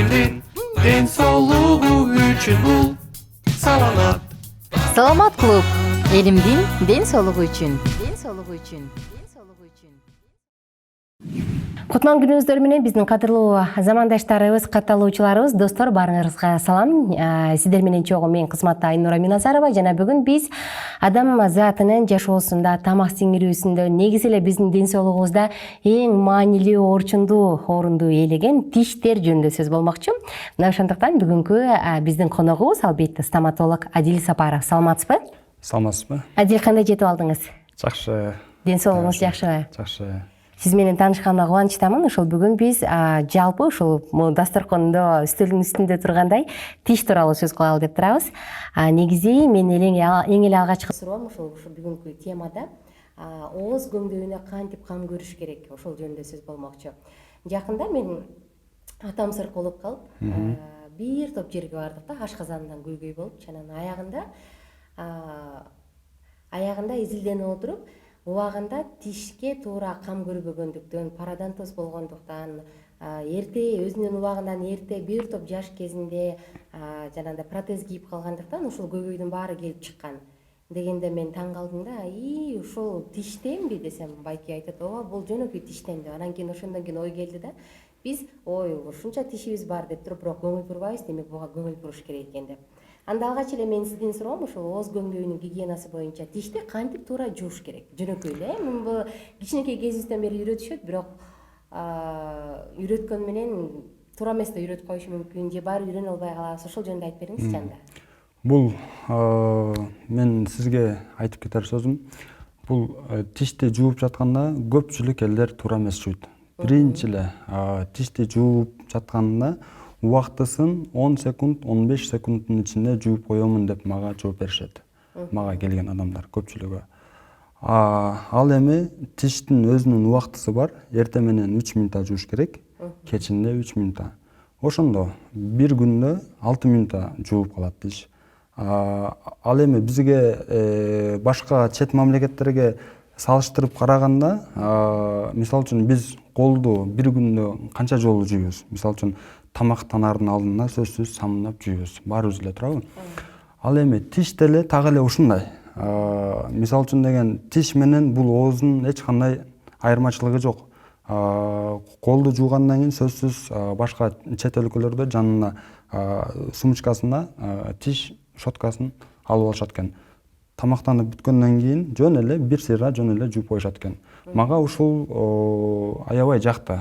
элимдин ден соолугу үчүн бул саламат. Саламат клуб. Элимдин ден соолугу үчүн. Ден соолугу үчүн. Ден соолугу үчүн. Кутман күнүңүздөр менен биздин кадырлуу замандаштарыбыз, катталуучуларыбыз, достор, баарыңарызга салам. Сиздер менен чогуу мен кызматта Айнура Миназарова жана бүгүн биз адам затынын жашоосунда, тамак сиңирүүсүндө, негизи эле биздин ден соолугубузда эң маанилүү, орунду ээлеген тиштер жөнүндө сөз болмокчу. Мына ошондуктан бүгүнкү биздин коногубуз албетте стоматолог Адил Сапаров. Саламатсызбы? Саламатсызбы? Адил, кандай жетип алдыңыз? Жакшы. Ден соолугуңуз жакшыбы? Жакшы. Сиз менен таанышканга кубанычтамын. Ошол бүгүн биз жалпы ушул дасторкондо үстөлдүн үстүндө тургандай тиш тууралуу сөз кылалы деп турабыз. Негизи мен эң эле алгачкы суроом ушул бүгүнкү темада ооз көңдөйүнө кантип кам көрүш керек, ошол жөнүндө сөз болмокчу. Жакында мен атам сыркы болуп калып, бир топ жерге бардык да, ашказанынан көйгөй болуп, анан аягында изилденип отуруп, убагында тишке туура кам көрбөгөндүктөн, пародонтоз болгондуктан, эрте өзүнүн убагынан эрте бир топ жаш кезинде жанагындай протез кийип калгандыктан ушул көйгөйдүн баары келип чыккан дегенде мен таң калдым да, ушул тиштенби десем, байке айтат, ооба, бул жөнөкөй тиштен деп. Анан кийин ошондон кийин ой келди да, биз ушунча тишибиз бар деп туруп, бирок көңүл бурбайбыз, демек буга көңүл буруш керек экен деп. Анда алгач эле мен сизден суроом, ушул ооз көңдөйүнүн гигиенасы боюнча тишти кантип туура жууш керек? Жөнөкөй эле, бул кичинекей кезибизден бери үйрөтүшөт, бирок үйрөткөн менен туура эмес да үйрөтүп коюшу мүмкүн, же баары үйрөнө албай калабыз. Ошол жөнүндө айтып бериңизчи анда. Бул мен сизге айтып кетер сөзүм, бул тишти жууп жатканда көпчүлүк элдер туура эмес жуйт. Биринчи эле тишти жууп жатканда убактысын 10 секунд, 15 секунддун ичинде жууп коемун деп мага жооп беришет. Мага келген адамдар көпчүлүгү. Ал эми тиштин өзүнүн убактысы бар. Эрте менен 3 минутта жууш керек, кечинде 3 минутта. Ошондо бир күндө 6 минутта жууп калат тиш. Ал эми бизге башка чет мамлекеттерге салыштырып караганда, мисалы үчүн биз колду бир күндө канча жолу жуйбуз? Мисалы үчүн тамактанаардын алдында сөзсүз самындап жуйбуз. Баарыбыз эле туурабы? Ал эми тиш деле так эле ушундай. Мисалы үчүн деген тиш менен бул ооздун эч кандай айырмачылыгы жок. Колду жуугандан кийин сөзсүз башка чет өлкөлөрдө жанына сумочкасына тиш щеткасын алып алышат экен. Тамактанып бүткөндөн кийин жөн эле бир сыйра жөн эле жууп коюшат экен. Мага ушул аябай жакты.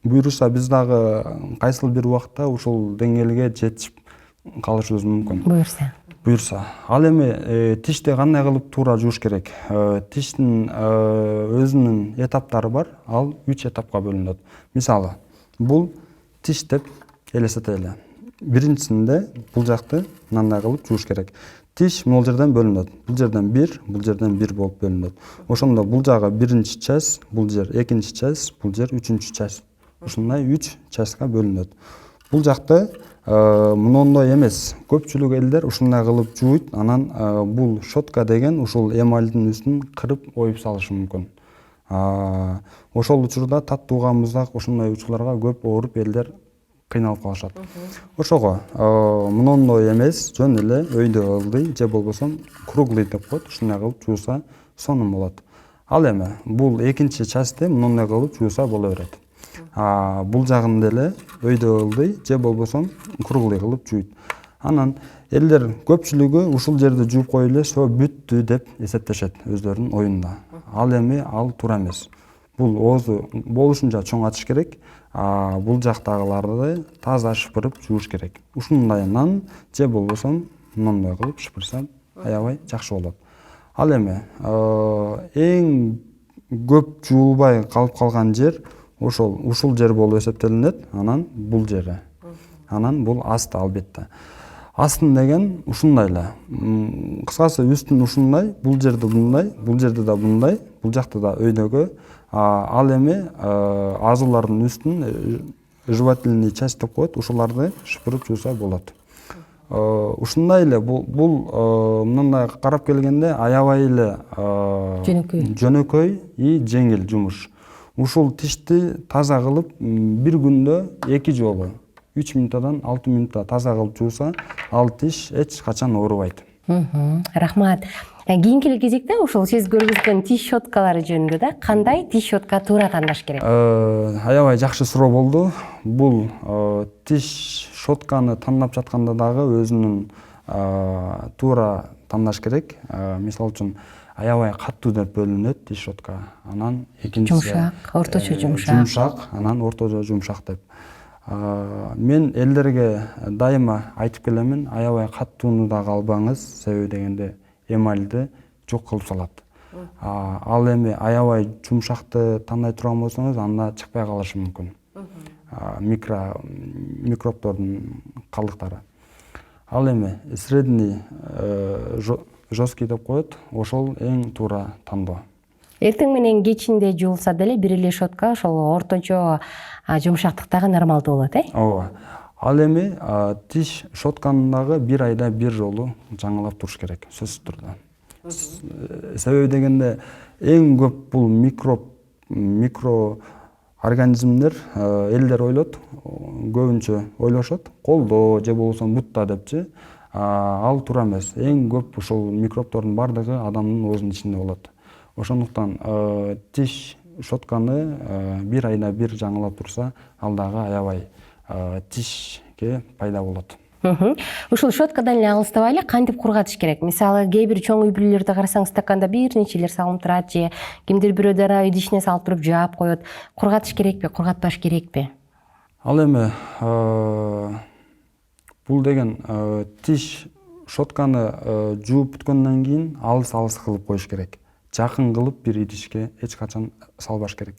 Буюрса биз дагы кайсыл бир убакта ушул деңгээлге жетип калышыбыз мүмкүн. Буюрса. Ал эми тишти кандай кылып туура жууш керек? Тиштин өзүнүн этаптары бар. Ал 3 этапка бөлүнөт. Мисалы, бул тиш деп элестетели. Биринчисинде бул жакты мындай кылып жууш керек. Тиш бул жерден бөлүнөт. Бул жерден 1, бул жерден 1 болуп бөлүнөт. Ошондо бул жагы биринчи часть, бул жер экинчи часть, бул жер үчүнчү часть. Ушундай 3 частька бөлүнөт. Бул жакты мындай эмес. Көпчүлүк элдер ушундай кылып жууйт, анан бул щетка деген ушул эмальдин үстүн кырып оюп салышы мүмкүн. Ошол учурда таттуу камыздак ушундай учурларга көп ооруп элдер кыйналып калышат. Ошого мындай эмес, жөн эле өйдө ылдый же болбосо круглый деп коет, ушундай кылып жууса сонун болот. Ал эми бул экинчи частьты мындай кылып жууса боло берет. Бул жагын деле өйдө ылдый же болбосо круглый кылып жуйт. Анан элдер көпчүлүгү ушул жерди жууп коюп эле всё бүттү деп эсептешет өздөрүнүн оюнда. Ал эми ал туура эмес. Бул оозу болушунча чоң ачыш керек. Бул жактагыларды таза шыпырып жууш керек. Ушундайынан же болбосо мындай кылып шыпырса аябай жакшы болот. Ал эми эң көп жуулбай калып калган жер ушул жер болуп эсептелинет. Анан бул жери. Анан бул асты албетте. Астын деген ушундай эле. Кыскасы үстүн ушундай, бул жерде мындай, бул жерде да мындай, бул жакта да өйдөгө. Ал эми азуулардын үстүн жевательный часть деп коет, ушуларды шыпырып жууса болот. Ушундай эле бул мындай карап келгенде аябай эле жөнөкөй и жеңил жумуш. ушул тишти таза кылып бир күндө 2 жолу 3 минуттан 6 минутта таза кылып жууса, ал тиш эч качан оорубайт. Рахмат. Кийинки кезекте ушул сиз көргөзгөн тиш щеткалары жөнүндө да кандай тиш щетка туура тандаш керек? Аябай жакшы суроо болду. Бул тиш щетканы тандап жатканда дагы өзүнүн туура тандаш керек. Мисалы үчүн аябай катуу деп бөлүнөт тиш щетка. Анан экинчиси жумшак, орточо жумшак. Жумшак, анан орточо жумшак деп. Мен элдерге дайыма айтып келемин, аябай каттууну дагы албаңыз, себеби дегенде эмальди жок кылып салат. Ал эми аябай жумшакты тандай турган болсоңуз, анда чыкпай калышы мүмкүн. Микробтордун калдыктары. Ал эми средний жесткий деп коет, ошол эң туура тандоо. Эртең менен кечинде жуулса деле бир эле щетка ошол орточо жумшактыктагы нормалдуу болот, Ооба. Ал эми тиш щетканы дагы бир айда бир жолу жаңылап туруш керек, сөзсүз түрдө. Себеби дегенде эң көп бул микроорганизмдер элдер ойлот, көбүнчө ойлошот, колдо же болбосо бутта депчи. Ал туура эмес. Эң көп ушул микробтордун бардыгы адамдын оозунун ичинде болот. Ошондуктан тиш щетканы бир айда бир жаңылап турса, ал дагы аябай тишке пайда болот. Ушул щеткадан эле алыстабай эле кантип кургатыш керек? Мисалы, кээ бир чоң үй бүлөлөрдө карасаң, стаканда бир нечелер салынып турат же кимдир бирөө дара идишине салып туруп жаап коет. Кургатыш керекпи, кургатпаш керекпи? Ал эми бул деген тиш щетканы жууп бүткөндөн кийин алыс кылып коюш керек. Жакын кылып бир идишке эч качан салбаш керек.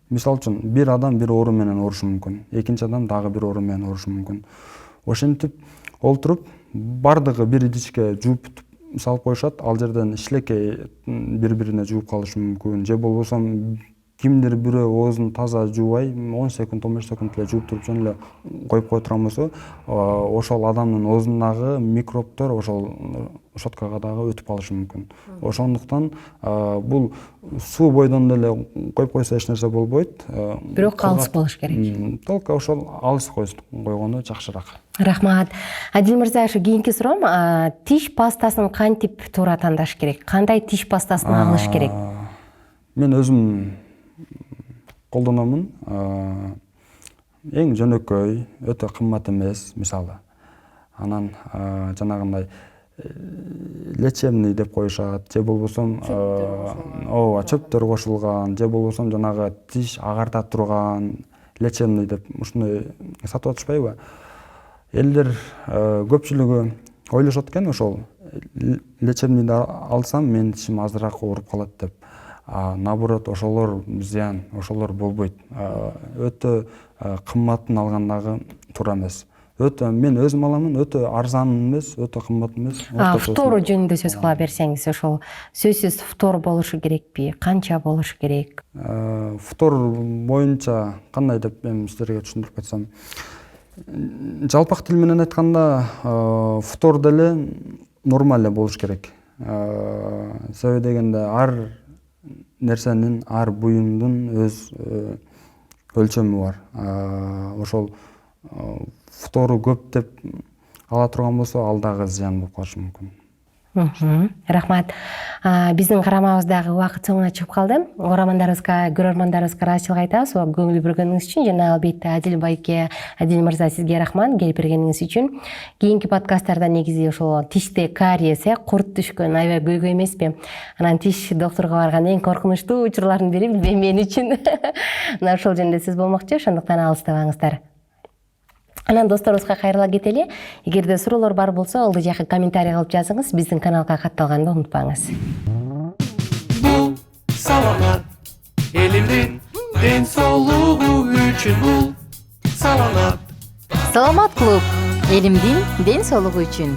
Мисалы үчүн бир адам бир оору менен оорушу мүмкүн, экинчи адам дагы бир оору менен оорушу мүмкүн. Ошентип олтуруп бардыгы бир идишке жууп салып коюшат, ал жерден шилекей бири-бирине жууп калышы мүмкүн, же болбосо кимдир бирөө оозун таза жуубай 10 секунд, 15 секунд эле жууп туруп жөн эле коюп кое турган болсо, ошол адамдын оозундагы микробтор ошол щеткага дагы өтүп калышы мүмкүн. Ошондуктан бул суу бойдон деле коюп койсо эч нерсе болбойт. Бирок алыс болуш керек. Только ошол алыс койгону жакшыраак. Рахмат. Адил мырза, ушу кийинки суроом, тиш пастасын кантип туура тандаш керек? Кандай тиш пастасын алыш керек? Мен өзүм колдономун. Эң жөнөкөй, өтө кымбат эмес, мисалы. Анан жанагындай лечебный деп коюшат, же болбосо чөптөр кошулган, же болбосо жанагы тиш агарта турган лечебный деп ушуну сатып атышпайбы? Элдер көпчүлүгү ойлошот экен, ошол лечебныйды алсам мен тишим азыраак ооруп калат деп. Наоборот, ошолор зыян, ошолор болбойт. Өтө кымбатын алгандагы туура эмес. Мен өзүм аламын, өтө арзан эмес, өтө кымбат эмес. Фтору жөнүндө сөз кыла берсеңиз, ошол сөзсүз фтор болушу керекпи? Канча болушу керек? Фтор боюнча кандай деп мен силерге түшүндүрүп кетсем, жалпак тил менен айтканда фтор деле нормаль болуш керек. Себеби дегенде ар нерсенин, ар буюмдун өз өлчөмү бар. Ошол фтору көп деп ала турган болсо, ал дагы зыян болуп калышы мүмкүн. Рахмат. Биздин карамабыздагы убакыт соңуна чыгып калды. Угармандарыбызга, көрөрмандарыбызга ыраазычылык айтабыз. Көңүл бургөнүңүз үчүн жана албетте Адил байке, Адил мырза, сизге рахмат келип бергениңиз үчүн. Кийинки подкасттарда негизи ошол тиште кариес, курт түшкөн аябай көйгөй эмеспи? Анан тиш докторго барган эң коркунучтуу учурлардын бири мен үчүн. Мына ошол жөнүндө сөз болмокчу, ошондуктан алыстабаңыздар. Анан досторубузга кайрыла кетели. Эгерде суроолор бар болсо, ылдый жакка комментарий кылып жазыңыз. Биздин каналга катталганды унутпаңыз. Бул саламат элимдин ден соолугу үчүн бул саламат. Саламат клуб. Элимдин ден соолугу үчүн.